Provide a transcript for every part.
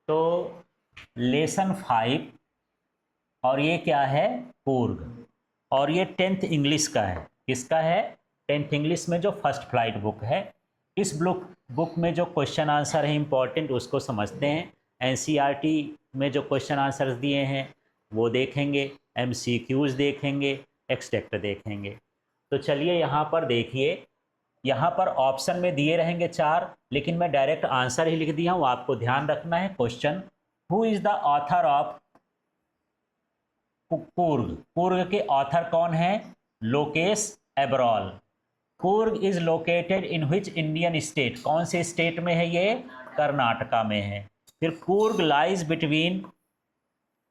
तो लेसन 5 और ये क्या है, कूर्ग। और ये 10th इंग्लिश का है। किसका है? 10th इंग्लिश में जो फर्स्ट फ्लाइट बुक है। इस बुक में जो क्वेश्चन आंसर है इंपॉर्टेंट उसको समझते हैं। एनसीईआरटी में जो क्वेश्चन आंसर्स दिए हैं वो देखेंगे, एमसीक्यूज देखेंगे, एक्सट्रैक्ट देखेंगे। तो चलिए यहाँ पर देखिए, यहाँ पर ऑप्शन में दिए रहेंगे 4, लेकिन मैं डायरेक्ट आंसर ही लिख दिया हूँ। आपको ध्यान रखना है। Question, who is the author of Coorg? Coorg के ऑथर कौन है? Lokesh Abrol. Coorg is located in which Indian state? कौन से स्टेट में है ये? कर्नाटका में है। फिर Coorg lies between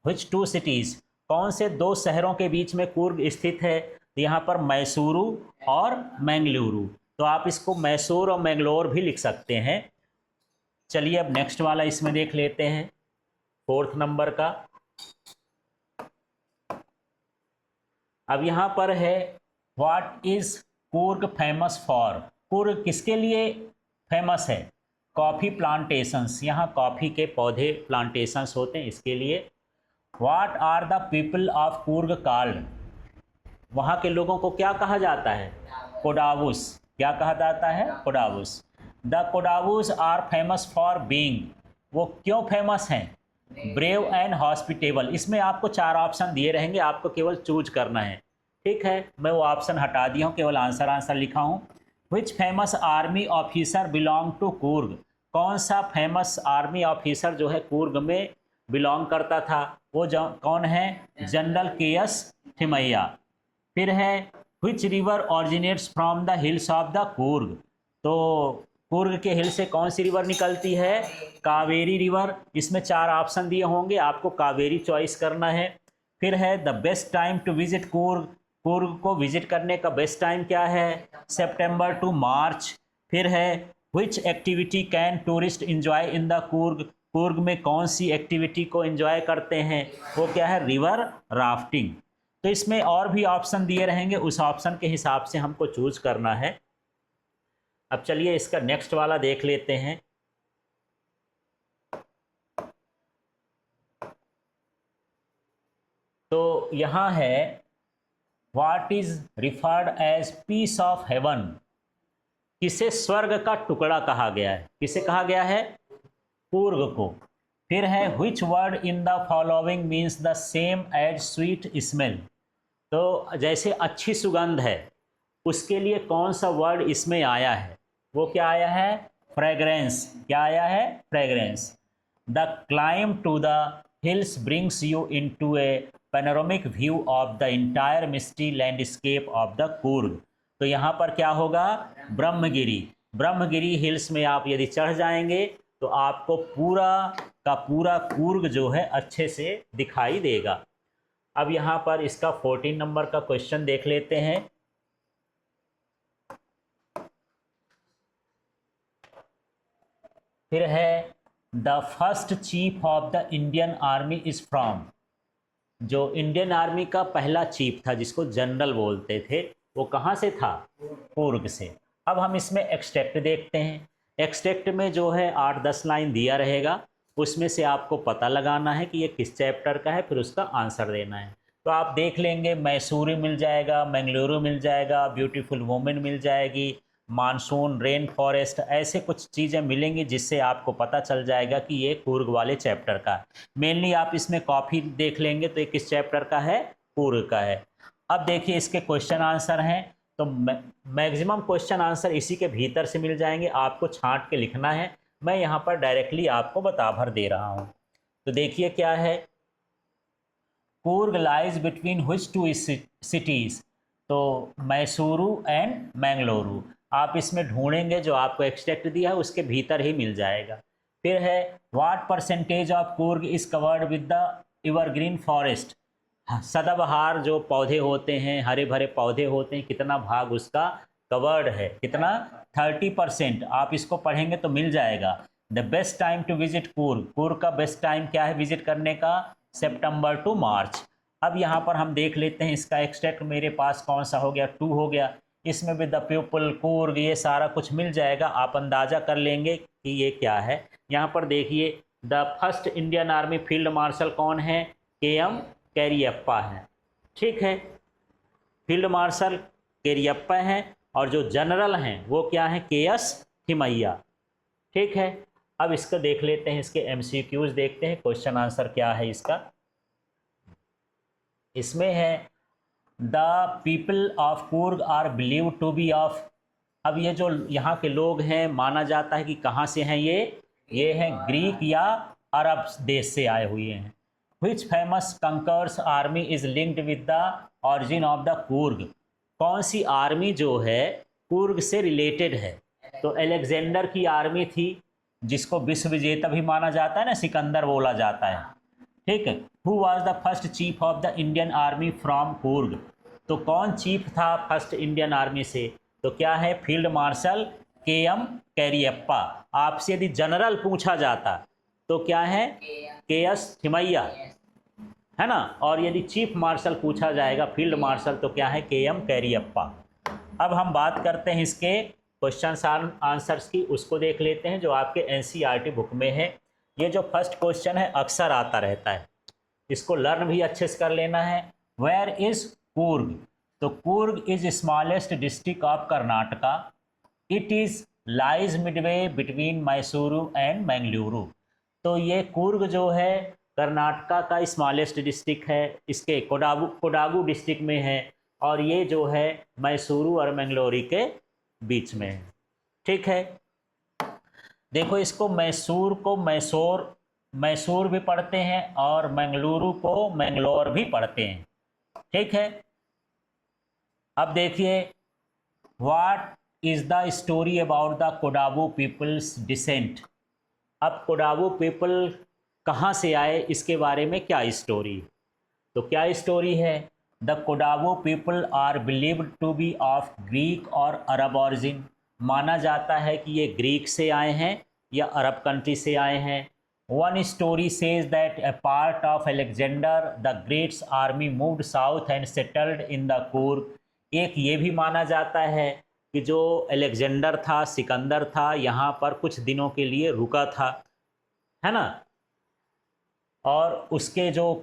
which two cities? कौन से दो शहरों के बीच में कूर्ग स्थित है? यहाँ पर मैसूरू और मैंगलुरु। तो आप इसको मैसूर और मैंगलोर भी लिख सकते हैं। चलिए अब नेक्स्ट वाला इसमें देख लेते हैं, 4th नंबर का। अब यहाँ पर है, what is Coorg famous for? Coorg किसके लिए फेमस है? कॉफ़ी प्लांटेशंस, यहाँ कॉफ़ी के पौधे प्लांटेशंस होते हैं, इसके लिए। What are the people of Coorg called? वहाँ के लोगों को क्या कहा जाता है? कोडावुस। क्या कहा जाता है? Kodavus. The Kodavus are famous for being? वो क्यों फेमस हैं? Brave and hospitable. इसमें आपको 4 ऑप्शन दिए रहेंगे, आपको केवल चूज करना है। ठीक है, मैं वो ऑप्शन हटा दिया हूँ, केवल आंसर लिखा हूँ। Which famous army officer belong to Coorg? कौन सा फेमस आर्मी ऑफिसर जो है कूर्ग में बिलोंग करता था? वो कौन है? General K S. थिमैया। फिर है, which river originates from the hills of the Coorg? तो कूर्ग के हिल से कौन सी रिवर निकलती है? कावेरी रिवर। इसमें 4 ऑप्शन दिए होंगे, आपको कावेरी चॉइस करना है। फिर है, the best time to visit Coorg? Coorg को विजिट करने का बेस्ट टाइम क्या है? September to March. फिर है, which activity can tourist enjoy in the Coorg? Coorg में कौन सी एक्टिविटी को एंजॉय करते हैं? वो क्या है? River rafting. तो इसमें और भी ऑप्शन दिए रहेंगे, उस ऑप्शन के हिसाब से हमको चूज करना है। अब चलिए इसका नेक्स्ट वाला देख लेते हैं। तो यहाँ है, what is referred as piece of heaven? किसे स्वर्ग का टुकड़ा कहा गया है? किसे कहा गया है? कूर्ग को। फिर है, which word in the following means the same as sweet smell? तो जैसे अच्छी सुगंध है, उसके लिए कौन सा वर्ड इसमें आया है? वो क्या आया है? फ्रेग्रेंस। क्या आया है? Fragrance. The climb to the hills brings you into a panoramic view of the entire misty landscape of the Coorg. तो यहाँ पर क्या होगा? ब्रह्मगिरी। ब्रह्मगिरी हिल्स में आप यदि चढ़ जाएंगे तो आपको पूरा का पूरा कूर्ग जो है अच्छे से दिखाई देगा। अब यहाँ पर इसका 14 नंबर का क्वेश्चन देख लेते हैं। फिर है, the first chief of the Indian army is from? जो इंडियन आर्मी का पहला चीफ था, जिसको जनरल बोलते थे, वो कहाँ से था? कूर्ग से। अब हम इसमें एक्सट्रैक्ट देखते हैं। एक्सट्रैक्ट में जो है 8-10 लाइन दिया रहेगा, उसमें से आपको पता लगाना है कि ये किस चैप्टर का है, फिर उसका आंसर देना है। तो आप देख लेंगे, मैसूरी मिल जाएगा, मैंगलुरु मिल जाएगा, ब्यूटीफुल वुमेन मिल जाएगी, मानसून, रेन फॉरेस्ट, ऐसे कुछ चीज़ें मिलेंगी जिससे आपको पता चल जाएगा कि ये कूर्ग वाले चैप्टर का है। मेनली आप इसमें कॉफी देख लेंगे तो ये किस चैप्टर का है? कूर्ग का है। अब देखिए इसके क्वेश्चन आंसर हैं। तो मैक्सिमम क्वेश्चन आंसर इसी के भीतर से मिल जाएंगे, आपको छांट के लिखना है। मैं यहाँ पर डायरेक्टली आपको बता भर दे रहा हूँ। तो देखिए क्या है, Coorg lies between which two cities? तो मैसूरू एंड मैंगलोरू। आप इसमें ढूंढेंगे, जो आपको एक्सट्रैक्ट दिया है उसके भीतर ही मिल जाएगा। फिर है, what percentage of Coorg is covered with the evergreen forest? सदाबहार जो पौधे होते हैं, हरे भरे पौधे होते हैं, कितना भाग उसका कवर्ड है? कितना? 30%। आप इसको पढ़ेंगे तो मिल जाएगा। The best time to visit Coorg? Coorg का बेस्ट टाइम क्या है विजिट करने का? September to March. अब यहाँ पर हम देख लेते हैं इसका एक्सट्रैक्ट मेरे पास कौन सा हो गया? 2 हो गया। इसमें भी द पीपल, कूर्ग, ये सारा कुछ मिल जाएगा। आप अंदाज़ा कर लेंगे कि ये क्या है। यहाँ पर देखिए, the first Indian army field marshal कौन है? के.एम. कैरियप्पा है। ठीक है, फील्ड मार्शल कैरियप्पा हैं और जो जनरल हैं वो क्या हैं? के.एस. थिमैया। ठीक है, अब इसको देख लेते हैं, इसके एमसीक्यूज देखते हैं, क्वेश्चन आंसर क्या है इसका। इसमें है the people of Coorg are believe to be of. अब ये जो यहाँ के लोग हैं माना जाता है कि कहाँ से हैं ये हैं ग्रीक या अरब देश से आए हुए हैं। Which famous conquerors army is linked with the origin of the Coorg. कौन सी आर्मी जो है कूर्ग से रिलेटेड है? तो अलेक्जेंडर की आर्मी थी, जिसको विश्व विजेता भी माना जाता है ना, सिकंदर बोला जाता है। ठीक है, who was the first chief of the Indian army from Coorg. तो कौन चीफ था फर्स्ट इंडियन आर्मी से? तो क्या है? Field marshal K M. कैरियप्पा। आपसे यदि जनरल पूछा जाता तो क्या है? के.एस. थिमैया, है ना। और यदि चीफ मार्शल पूछा जाएगा फील्ड मार्शल तो क्या है? के.एम. कैरियप्पा। अब हम बात करते हैं इसके क्वेश्चन आंसर्स की, उसको देख लेते हैं जो आपके एनसीईआरटी बुक में है। ये जो फर्स्ट क्वेश्चन है अक्सर आता रहता है, इसको लर्न भी अच्छे से कर लेना है। Where is Coorg? तो Coorg is smallest district of Karnataka. It is lies midway between Mysuru and Mangaluru. तो ये कूर्ग जो है कर्नाटका का स्मॉलेस्ट डिस्ट्रिक्ट है, इसके कोडागू डिस्ट्रिक्ट में है, और ये जो है मैसूरू और मैंगलोरी के बीच में है। ठीक है, देखो इसको मैसूर भी पढ़ते हैं और मैंगलुरु को मैंगलोर भी पढ़ते हैं। ठीक है, अब देखिए what is the story about the Kodagu peoples descent. अब कोडागू पीपल कहाँ से आए, इसके बारे में क्या स्टोरी। तो क्या स्टोरी है? The Kodagu people are believed to be of Greek और अरब ऑरिजिन। माना जाता है कि ये ग्रीक से आए हैं या अरब कंट्री से आए हैं। One story says that A part of Alexander the greats army moved south and settled in the Coorg. एक ये भी माना जाता है कि जो अलेक्जेंडर था, सिकंदर था, यहाँ पर कुछ दिनों के लिए रुका था, है ना, और उसके जो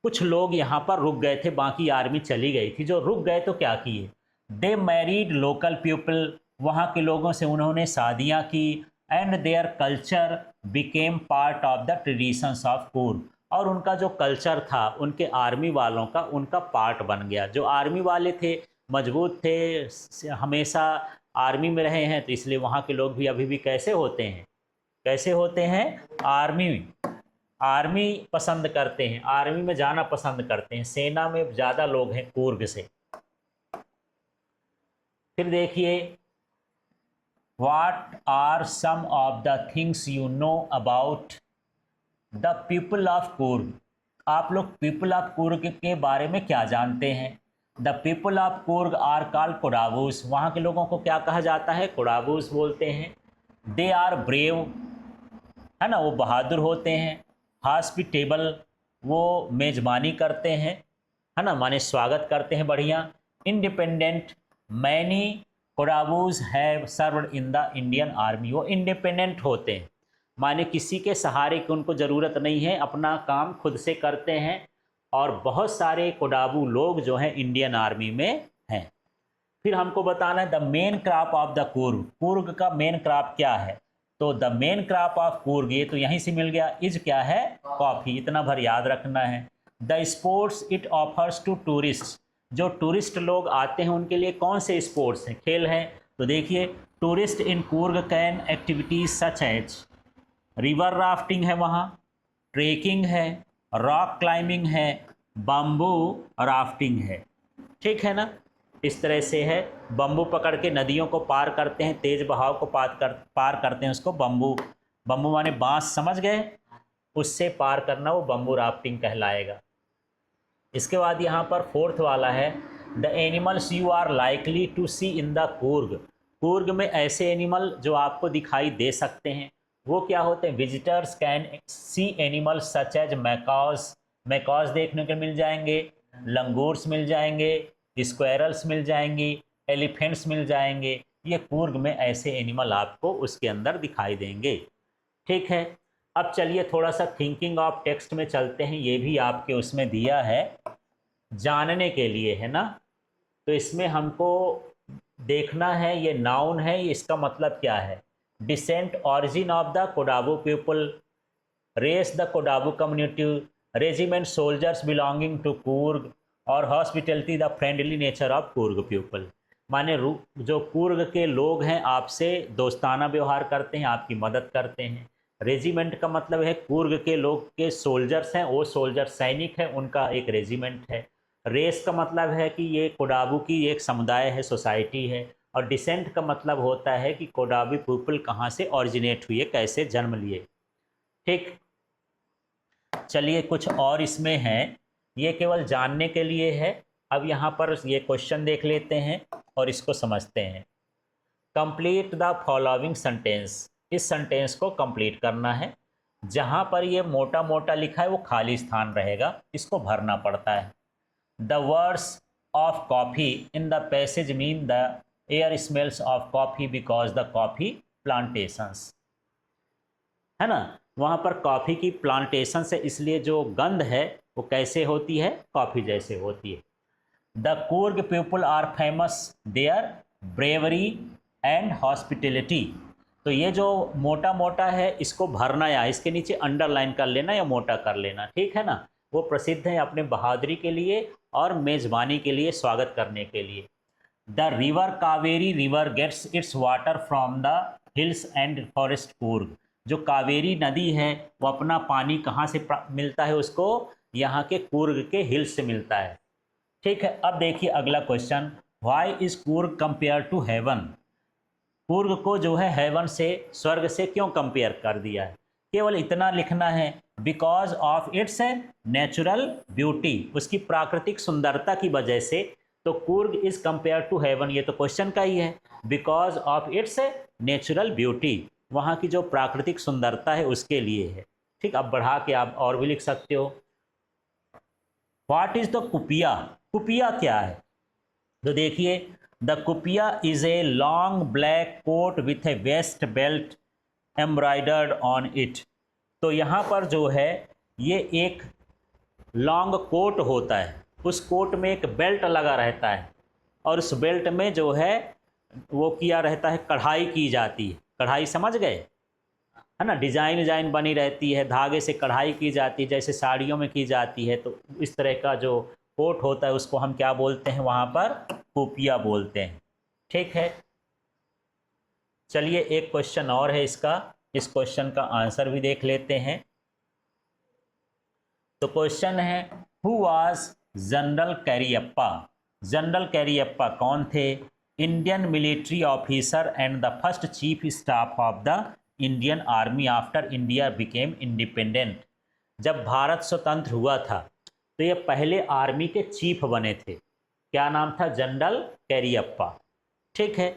कुछ लोग यहाँ पर रुक गए थे, बाकी आर्मी चली गई थी। जो रुक गए तो क्या किए? दे मैरिड लोकल पीपल, वहाँ के लोगों से उन्होंने शादियाँ की। And their culture became part of the traditions of Coorg. और उनका जो कल्चर था उनके आर्मी वालों का, उनका पार्ट बन गया। जो आर्मी वाले थे मजबूत थे, हमेशा आर्मी में रहे हैं, तो इसलिए वहाँ के लोग भी अभी भी कैसे होते हैं? कैसे होते हैं? आर्मी पसंद करते हैं, आर्मी में जाना पसंद करते हैं। सेना में ज़्यादा लोग हैं कूर्ग से। फिर देखिए what are some of the things you know about the people of Coorg. आप लोग पीपल ऑफ कूर्ग के बारे में क्या जानते हैं? The people of Coorg are called Kodagus. वहाँ के लोगों को क्या कहा जाता है? कोडागूस बोलते हैं। दे आर ब्रेव, है ना, वो बहादुर होते हैं। हॉस्पिटेबल, वो मेजबानी करते हैं, है ना, माने स्वागत करते हैं बढ़िया। Independent, many Kodagus have served in the Indian army. वो इंडिपेंडेंट होते हैं, माने किसी के सहारे की उनको ज़रूरत नहीं है, अपना काम खुद से करते हैं। और बहुत सारे कोडागू लोग जो हैं इंडियन आर्मी में हैं। फिर हमको बताना है the main crop of the Coorg. Coorg का मेन क्रॉप क्या है? तो the main crop of Coorg, ये तो यहीं से मिल गया। इज क्या है? कॉफ़ी। इतना भर याद रखना है। The sports it offers to tourist. जो टूरिस्ट लोग आते हैं उनके लिए कौन से स्पोर्ट्स हैं, खेल हैं? तो देखिए tourist in Coorg can activities such as river rafting है, वहाँ ट्रेकिंग है, रॉक क्लाइंबिंग है, बम्बू राफ्टिंग है। ठीक है ना, इस तरह से है। बम्बू पकड़ के नदियों को पार करते हैं, तेज बहाव को पार करते हैं, उसको बम्बू माने बांस, समझ गए? उससे पार करना वो बम्बू राफ्टिंग कहलाएगा। इसके बाद यहाँ पर फोर्थ वाला है the animals you are likely to see in the Coorg. Coorg में ऐसे एनिमल जो आपको दिखाई दे सकते हैं वो क्या होते हैं? Visitors can see animals such as macaws देखने को मिल जाएंगे, लंगूर्स मिल जाएंगे, स्क्वेरल्स मिल जाएंगी, एलिफेंट्स मिल जाएंगे। ये कूर्ग में ऐसे एनिमल आपको उसके अंदर दिखाई देंगे। ठीक है, अब चलिए थोड़ा सा थिंकिंग ऑफ टेक्स्ट में चलते हैं, ये भी आपके उसमें दिया है जानने के लिए, है ना। तो इसमें हमको देखना है ये नाउन है, इसका मतलब क्या है। Descent, origin of the Kodavu people, race the Kodavu community, regiment soldiers belonging to Coorg, और hospitality the friendly nature of Coorg people. माने जो कूर्ग के लोग हैं आपसे दोस्ताना व्यवहार करते हैं, आपकी मदद करते हैं। रेजिमेंट का मतलब है कूर्ग के लोग के सोल्जर्स हैं, वो सोल्जर सैनिक हैं, उनका एक रेजिमेंट है। रेस का मतलब है कि ये कोडाबू की एक समुदाय है, सोसाइटी है। और डिसेंट का मतलब होता है कि कोडाबू पीपल कहाँ से ऑरिजिनेट हुए, कैसे जन्म लिए। ठीक, चलिए कुछ और इसमें है, ये केवल जानने के लिए है। अब यहाँ पर ये क्वेश्चन देख लेते हैं और इसको समझते हैं। कंप्लीट द फॉलोइंग सेंटेंस, इस सेंटेंस को कंप्लीट करना है। जहाँ पर ये मोटा मोटा लिखा है वो खाली स्थान रहेगा, इसको भरना पड़ता है। The words of coffee in the passage mean the air smells of coffee because the coffee plantations, है ना। वहाँ पर कॉफ़ी की प्लांटेशन से इसलिए जो गंध है वो कैसे होती है, कॉफ़ी जैसे होती है। The Coorg people are famous their bravery and hospitality. तो ये जो मोटा मोटा है इसको भरना, या इसके नीचे अंडरलाइन कर लेना या मोटा कर लेना, ठीक है ना। वो प्रसिद्ध है अपने बहादुरी के लिए और मेज़बानी के लिए, स्वागत करने के लिए। The river Kaveri river gets its water from the hills and forest Coorg. जो कावेरी नदी है वो अपना पानी कहाँ से मिलता है उसको, यहाँ के कूर्ग के हिल्स से मिलता है। ठीक है, अब देखिए अगला question, why is Coorg compare to heaven. Coorg को जो है हेवन से, स्वर्ग से क्यों कंपेयर कर दिया है, केवल इतना लिखना है। Because of its natural beauty, उसकी प्राकृतिक सुंदरता की वजह से। तो Coorg is compare to heaven, ये तो क्वेश्चन का ही है। Because of its natural beauty, वहाँ की जो प्राकृतिक सुंदरता है उसके लिए है। ठीक, अब बढ़ा के आप और भी लिख सकते हो। What is the kupya, kupya क्या है। तो देखिए, the kupya is a long black coat with a waist belt embroidered on it. तो यहाँ पर जो है ये एक लॉन्ग कोट होता है, उस कोट में एक बेल्ट लगा रहता है, और उस बेल्ट में जो है वो किया रहता है, कढ़ाई की जाती है। कढ़ाई समझ गए, है ना, डिजाइन डिजाइन बनी रहती है, धागे से कढ़ाई की जाती है, जैसे साड़ियों में की जाती है। तो इस तरह का जो कोट होता है उसको हम क्या बोलते हैं, वहाँ पर कुपिया बोलते हैं। ठीक है, चलिए एक क्वेश्चन और है इसका, इस क्वेश्चन का आंसर भी देख लेते हैं। तो क्वेश्चन है, who was general Cariappa. General Cariappa कौन थे। Indian military officer and the first chief staff of the Indian army after India became independent. जब भारत स्वतंत्र हुआ था तो ये पहले आर्मी के चीफ बने थे। क्या नाम था, जनरल कैरियप्पा। ठीक है,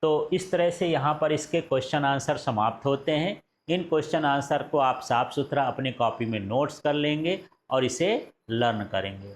तो इस तरह से यहाँ पर इसके क्वेश्चन आंसर समाप्त होते हैं। इन क्वेश्चन आंसर को आप साफ सुथरा अपने कॉपी में नोट्स कर लेंगे और इसे लर्न करेंगे।